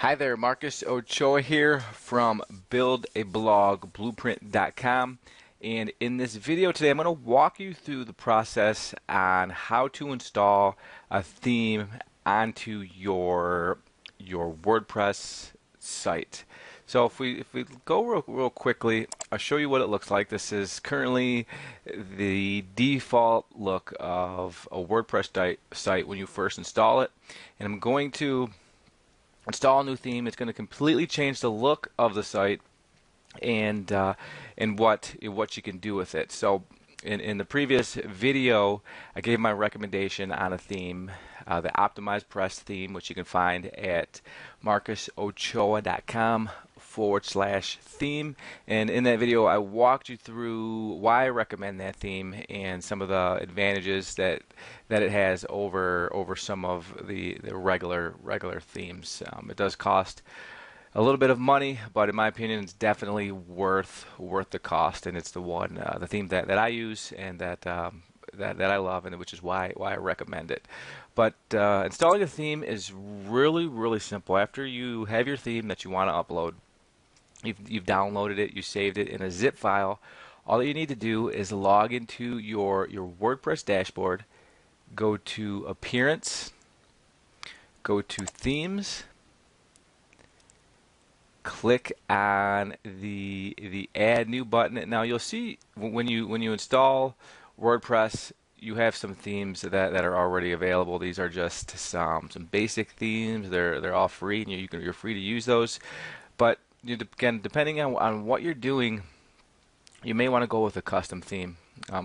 Hi there, Marcus Ochoa here from buildablogblueprint.com, and in this video today I'm going to walk you through the process on how to install a theme onto your WordPress site. So if we go real quickly, I'll show you what it looks like. This is currently the default look of a WordPress site when you first install it, and I'm going to install a new theme. It's going to completely change the look of the site and what you can do with it. So in the previous video, I gave my recommendation on a theme, the Optimized Press theme, which you can find at marcusochoa.com/theme. And in that video, I walked you through why I recommend that theme and some of the advantages that it has over some of the regular themes. It does cost a little bit of money, but in my opinion, it's definitely worth the cost, and it's the theme that I use and that I love, and which is why I recommend it. But installing a theme is really simple. After you have your theme that you want to upload, you've downloaded it, you saved it in a zip file. All that you need to do is log into your WordPress dashboard, go to Appearance, go to Themes, click on the Add New button. Now you'll see when you install WordPress, you have some themes that are already available. These are just some basic themes. They're all free, and you're free to use those. But again, depending on what you're doing, you may want to go with a custom theme,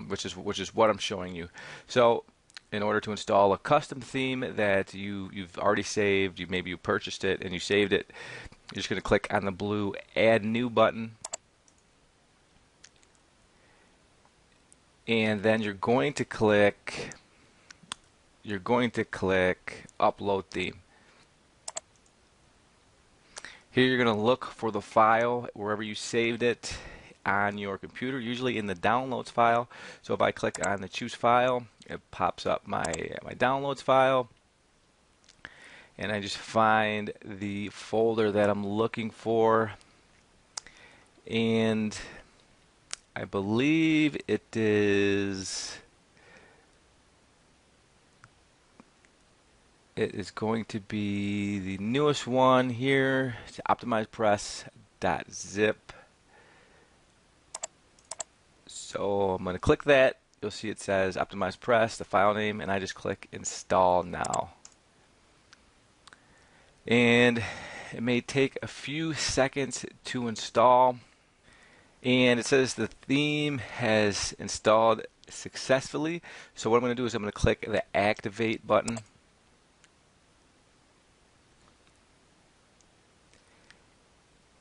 which is what I'm showing you. So in order to install a custom theme that you've already saved, maybe you purchased it and you saved it, you're just going to click on the blue Add New button, and then you're going to click Upload Theme. Here you're going to look for the file wherever you saved it on your computer, usually in the Downloads file. So if I click on the Choose File, it pops up my Downloads file, and I just find the folder that I'm looking for, and I believe it is going to be the newest one here. It's optimizedpress.zip. So I'm going to click that. You'll see it says Optimized Press, the file name, and I just click Install Now. And it may take a few seconds to install, and it says the theme has installed successfully. So what I'm going to do is I'm going to click the Activate button,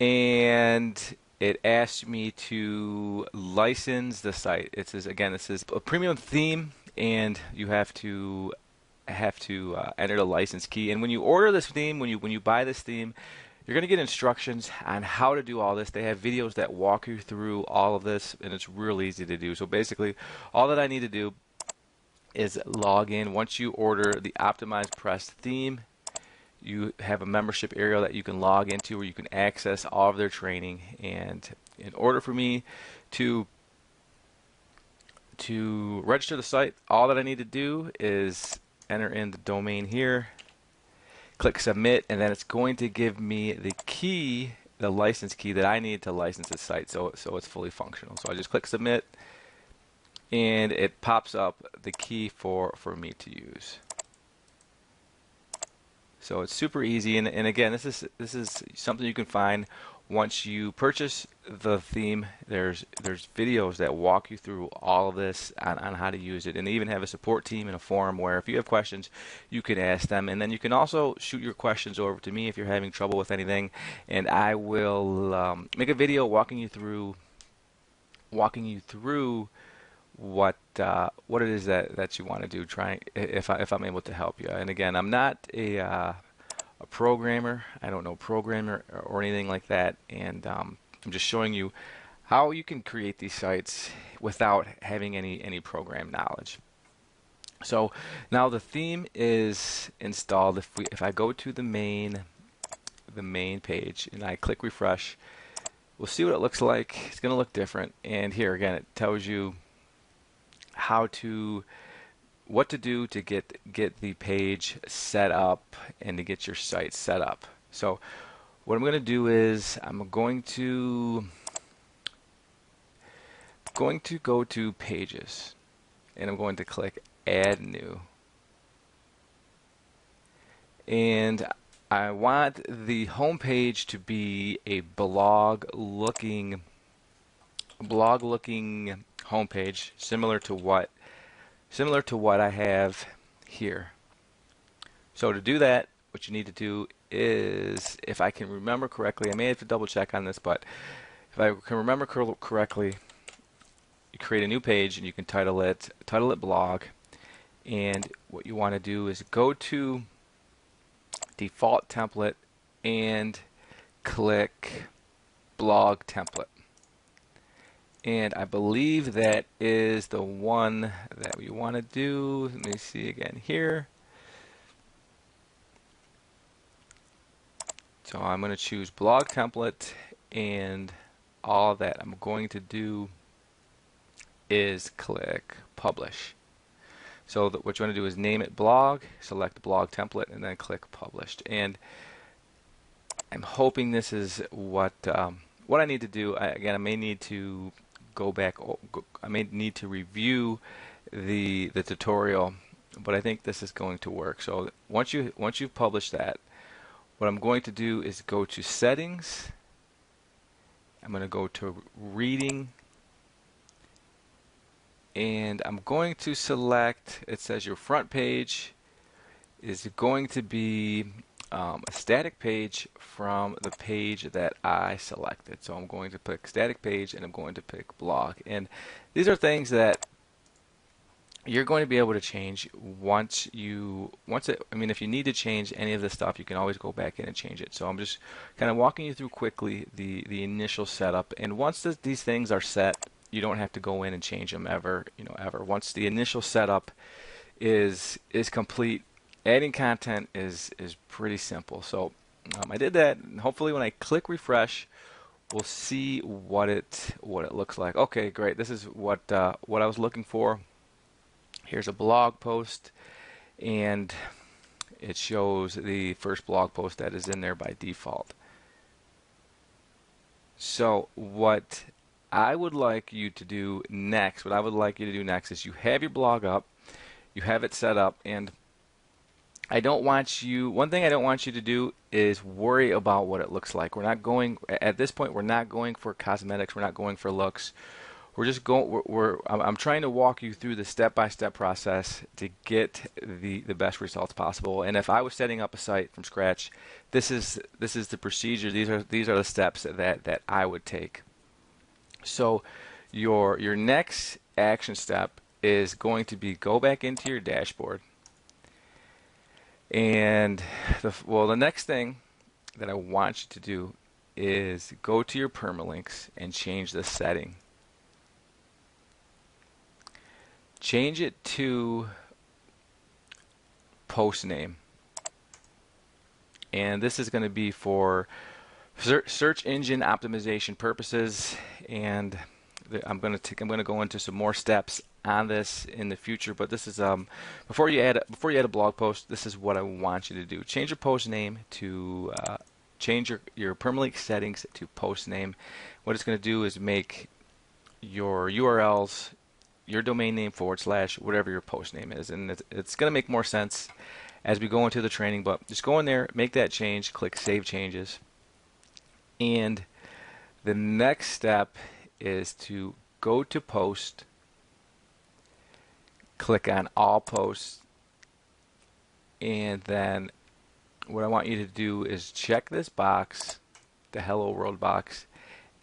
and it asks me to license the site. It says, again, this is a premium theme, and you have to enter the license key. And when you order this theme, when you buy this theme, you're going to get instructions on how to do all this. They have videos that walk you through all of this, and it's real easy to do. So basically, all that I need to do is log in. Once you order the Optimized Press theme, you have a membership area that you can log into where you can access all of their training. And in order for me to register the site, all that I need to do is enter in the domain here, click Submit, and then it's going to give me the key, the license key that I need to license the site, so it's fully functional. So I just click Submit, and it pops up the key for me to use. So it's super easy, and again, this is something you can find once you purchase the theme. There's videos that walk you through all of this on how to use it, and they even have a support team and a forum where if you have questions, you can ask them, and then you can also shoot your questions over to me if you're having trouble with anything, and I will make a video walking you through what it is that you want to do, trying if I'm able to help you. And again, I'm not a programmer. I don't know programmer or anything like that, and I'm just showing you how you can create these sites without having any program knowledge. So now the theme is installed. If I go to the main the main page and I click refresh, we'll see what it looks like. It's going to look different. And here again, it tells you what to do to get the page set up and to get your site set up. So what I'm going to do is I'm going to go to pages and I'm going to click add new. And I want the home page to be a blog looking home page, similar to what I have here. So to do that, what you need to do is, if I can remember correctly, I may have to double check on this, but if I can remember correctly, you create a new page and you can title it blog. And what you want to do is go to default template and click blog template. And I believe that is the one that we want to do. Let me see again here. So I'm going to choose blog template, and all that I'm going to do is click publish. So what you want to do is name it blog, select blog template, and then click published. And I'm hoping this is what I need to do. Again, I may need to go back. I may need to review the tutorial, but I think this is going to work. So once you've published that, what I'm going to do is go to settings. I'm going to go to reading. And I'm going to select, it says your front page is going to be a static page from the page that I selected. So I'm going to pick static page and I'm going to pick blog. And these are things that you're going to be able to change if you need to change any of this stuff, you can always go back in and change it. So I'm just kind of walking you through quickly the initial setup. And once these things are set, you don't have to go in and change them ever. Once the initial setup is complete, adding content is pretty simple. So I did that, and hopefully when I click refresh, we'll see what it looks like. Okay, great. This is what I was looking for. Here's a blog post, and it shows the first blog post that is in there by default. So what I would like you to do next, is you have your blog up, you have it set up, and one thing I don't want you to do is worry about what it looks like. At this point, we're not going for cosmetics, we're not going for looks. I'm trying to walk you through the step-by-step process to get the best results possible. And if I was setting up a site from scratch, this is the procedure. These are the steps that I would take. So your next action step is going to be go back into your dashboard. And the next thing that I want you to do is go to your permalinks and change the setting. Change it to post name. And this is going to be for search engine optimization purposes, and I'm going to go into some more steps on this in the future. But this is before you add a blog post, this is what I want you to do. Change your post name to change your permalink settings to post name. What it's going to do is make your URLs your domain name / whatever your post name is, and it's going to make more sense as we go into the training. But just go in there, make that change, click Save Changes. And the next step is to go to Post, click on All Posts, and then what I want you to do is check this box, the Hello World box,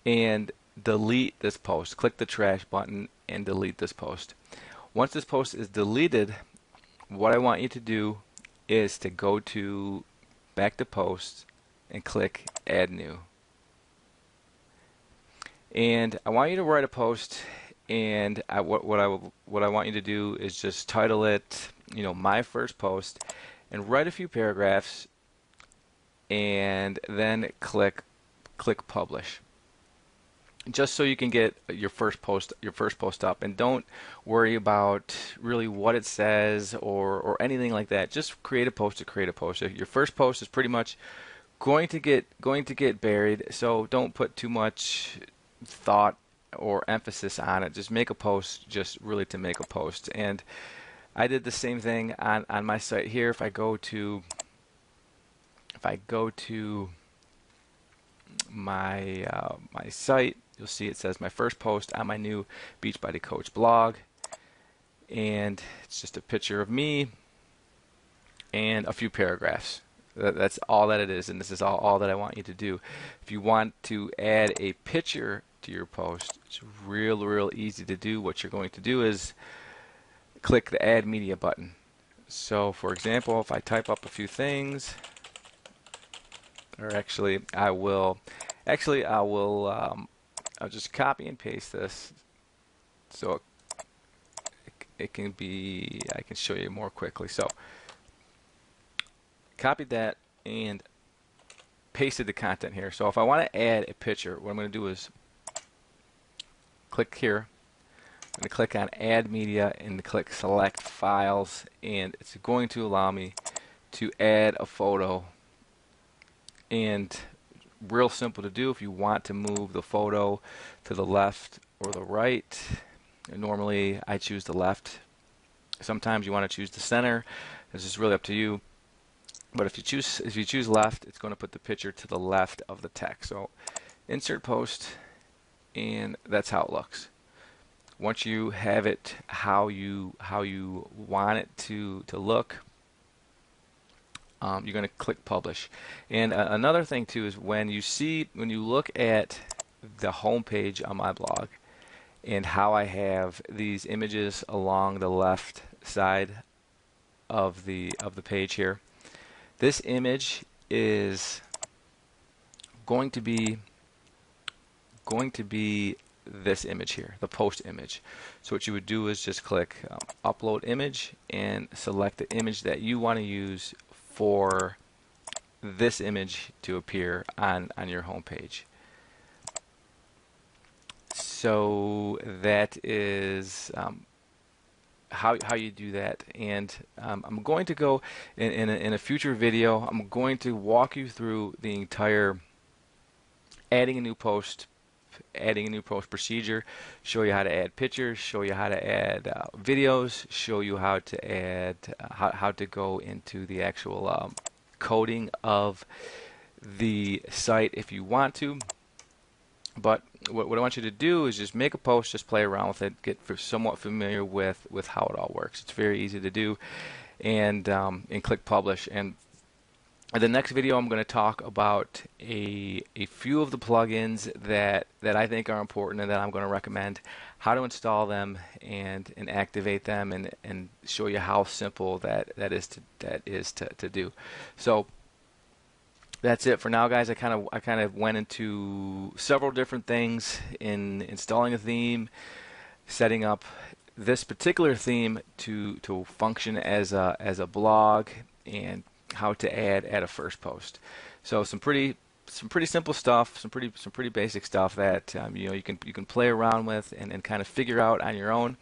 and delete this post. Click the trash button and delete this post. Once this post is deleted, what I want you to do is to go back to Posts and click Add New. And I want you to write a post, and what I want you to do is just title it, my first post, and write a few paragraphs and then click publish, just so you can get your first post up. And don't worry about really what it says or anything like that. Just create a post to create a post. Your first post is pretty much going to get buried, so don't put too much thought or emphasis on it. Just make a post, just really to make a post. And I did the same thing on my site here. If I go to my my site, you'll see it says my first post on my new Beachbody Coach blog, and it's just a picture of me and a few paragraphs. That's all that it is, and this is all that I want you to do. If you want to add a picture to your post, it's real easy to do. What you're going to do is click the Add Media button. So, for example, if I type up a few things, or I'll just copy and paste this so it can be, I can show you more quickly. So, copied that and pasted the content here. So if I want to add a picture, what I'm going to do is click here. I'm going to click on Add Media and click Select Files, and it's going to allow me to add a photo. And real simple to do. If you want to move the photo to the left or the right, and normally I choose the left. Sometimes you want to choose the center. This is really up to you. But if you choose left, it's going to put the picture to the left of the text. So insert post, and that's how it looks. Once you have it how you want it to look, you're going to click publish. And another thing too is when you look at the home page on my blog and how I have these images along the left side of the page here. This image is going to be this image here, the post image. So what you would do is just click upload image and select the image that you want to use for this image to appear on your home page. So that is how you do that. And I'm going to go in a future video. I'm going to walk you through the entire adding a new post procedure, show you how to add pictures, show you how to add videos, show you how to add how to go into the actual coding of the site if you want to. But what I want you to do is just make a post, just play around with it, get somewhat familiar with how it all works. It's very easy to do, and click publish. And in the next video, I'm going to talk about a few of the plugins that I think are important and that I'm going to recommend, how to install them and activate them, and show you how simple that is to do. So that's it for now, guys. I kind of went into several different things in installing a theme, setting up this particular theme to function as a blog, and how to add a first post. So some pretty simple stuff, some pretty basic stuff that you can play around with and kind of figure out on your own.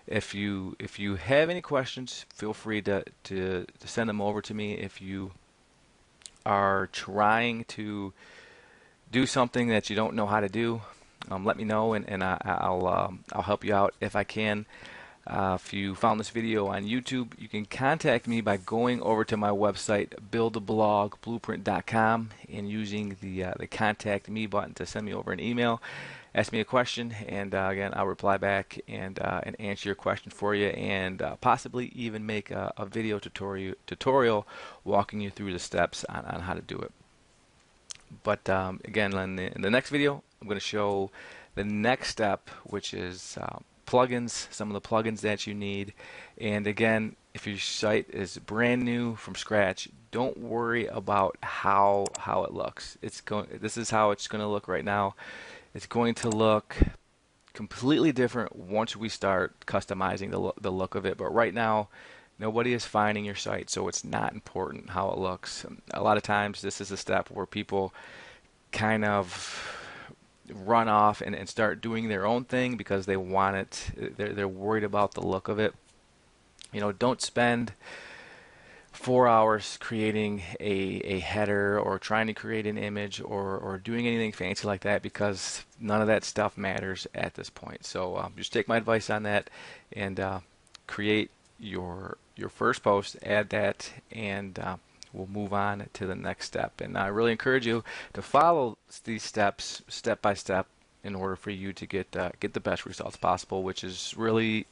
If you have any questions, feel free to send them over to me. If you are trying to do something that you don't know how to do, let me know, and I'll help you out if I can. If you found this video on YouTube, you can contact me by going over to my website, buildablogblueprint.com, and using the contact me button to send me over an email. Ask me a question, and again, I'll reply back and answer your question for you, and possibly even make a video tutorial walking you through the steps on how to do it. But again, in the next video, I'm going to show the next step, which is plugins, some of the plugins that you need. And again, if your site is brand new from scratch, don't worry about how it looks. This is how it's going to look right now. It's going to look completely different once we start customizing the look of it. But right now, Nobody is finding your site, so it's not important how it looks. A lot of times, this is a step where people kind of run off and start doing their own thing because they want it. They're worried about the look of it. Don't spend 4 hours creating a header or trying to create an image or doing anything fancy like that, because none of that stuff matters at this point. So just take my advice on that and create your first post, add that, and we'll move on to the next step. And I really encourage you to follow these steps step by step in order for you to get the best results possible, which is really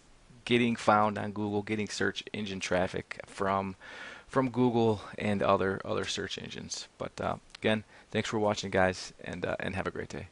getting found on Google, getting search engine traffic from Google and other search engines. But again, thanks for watching, guys, and have a great day.